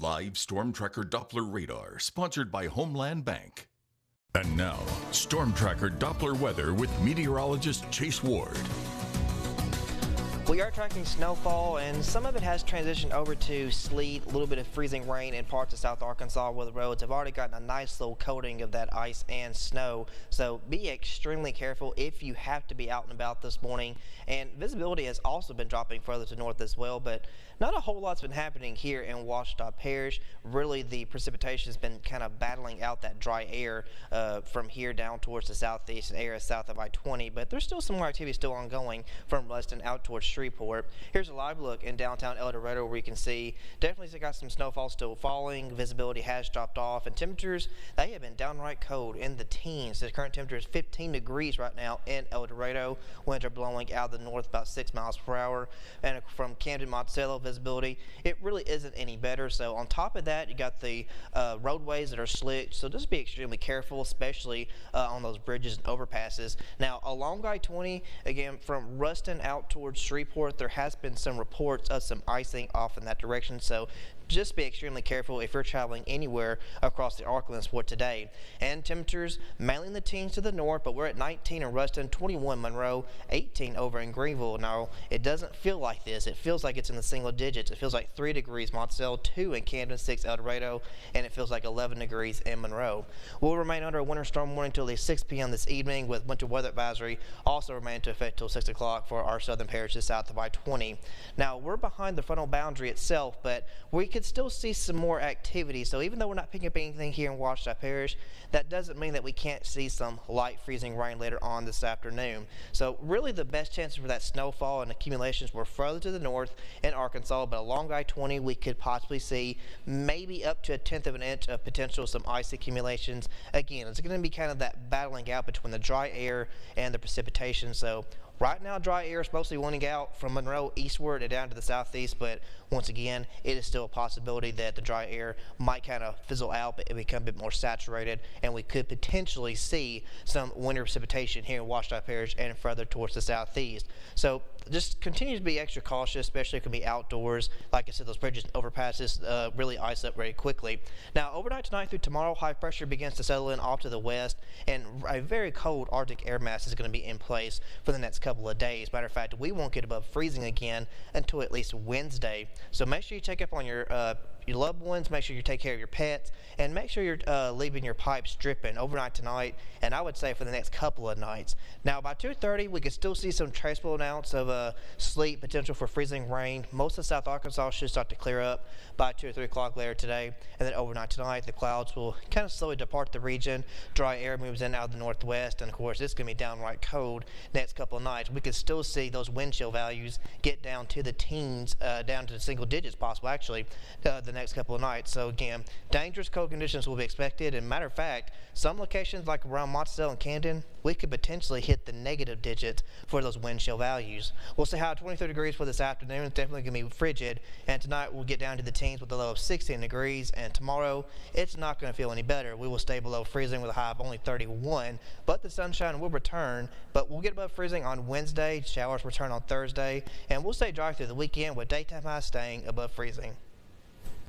Live Storm Tracker Doppler radar, sponsored by Homeland Bank. And now, Storm Tracker Doppler weather with meteorologist Chase Ward. We are tracking snowfall, and some of it has transitioned over to sleet, a little bit of freezing rain in parts of South Arkansas where the roads have already gotten a nice little coating of that ice and snow. So be extremely careful if you have to be out and about this morning. And visibility has also been dropping further to north as well, but not a whole lot's been happening here in Ouachita Parish. Really, the precipitation has been kind of battling out that dry air from here down towards the southeast area south of I-20, but there's still some more activity still ongoing from Ruston out towards Shreveport. Here's a live look in downtown El Dorado where you can see definitely got some snowfall still falling. Visibility has dropped off, and temperatures, they have been downright cold in the teens. The current temperature is 15 degrees right now in El Dorado. Winds are blowing out of the north about 6 miles per hour, and from Camden, Monticello, visibility, it really isn't any better. So on top of that, you got the roadways that are slick, so just be extremely careful, especially on those bridges and overpasses. Now along I-20, again from Ruston out towards Shreveport, there has been some reports of some icing off in that direction, so just be extremely careful if you're traveling anywhere across the Arkansas for today. And temperatures mainly in the teens to the north, but we're at 19 in Ruston, 21 Monroe, 18 over in Greenville. Now it doesn't feel like this. It feels like it's in the single digits. It feels like 3 degrees Monticello, 2 in Camden, 6 El Dorado, and it feels like 11 degrees in Monroe. We'll remain under a winter storm warning until at least 6 p.m. this evening, with winter weather advisory also remain to effect till 6 o'clock for our southern parishes south of I-20. Now we're behind the frontal boundary itself, but we could still see some more activity. So even though we're not picking up anything here in Ouachita Parish, that doesn't mean that we can't see some light freezing rain later on this afternoon. So really the best chances for that snowfall and accumulations were further to the north in Arkansas, but along I-20 we could possibly see maybe up to 1/10 of an inch of potential some ice accumulations. Again, it's going to be kind of that battling out between the dry air and the precipitation. So right now, dry air is mostly winning out from Monroe eastward and down to the southeast, but once again, it is still a possibility that the dry air might kind of fizzle out but become a bit more saturated, and we could potentially see some winter precipitation here in Ouachita Parish and further towards the southeast. So just continue to be extra cautious, especially if you can be outdoors. Like I said, those bridges and overpasses really ice up very quickly. Now, overnight tonight through tomorrow, high pressure begins to settle in off to the west, and a very cold Arctic air mass is going to be in place for the next couple of days. Matter of fact, we won't get above freezing again until at least Wednesday. So make sure you check up on your loved ones, make sure you take care of your pets, and make sure you're leaving your pipes dripping overnight tonight, and I would say for the next couple of nights. Now by 2:30 we could still see some traceable amounts of sleet, potential for freezing rain. Most of South Arkansas should start to clear up by 2 or 3 o'clock later today, and then overnight tonight the clouds will kind of slowly depart the region. Dry air moves in out of the northwest, and of course it's going to be downright cold next couple of nights. We could still see those wind chill values get down to the teens, down to the single digits possible actually the next couple of nights. So again, dangerous cold conditions will be expected, and matter of fact, some locations like around Monticello and Camden, we could potentially hit the negative digits for those wind chill values. We'll see how 23 degrees for this afternoon. It's definitely going to be frigid, and tonight we'll get down to the teens with a low of 16 degrees, and tomorrow it's not going to feel any better. We will stay below freezing with a high of only 31, but the sunshine will return, but we'll get above freezing on Wednesday. Showers return on Thursday, and we'll stay dry through the weekend with daytime highs staying above freezing.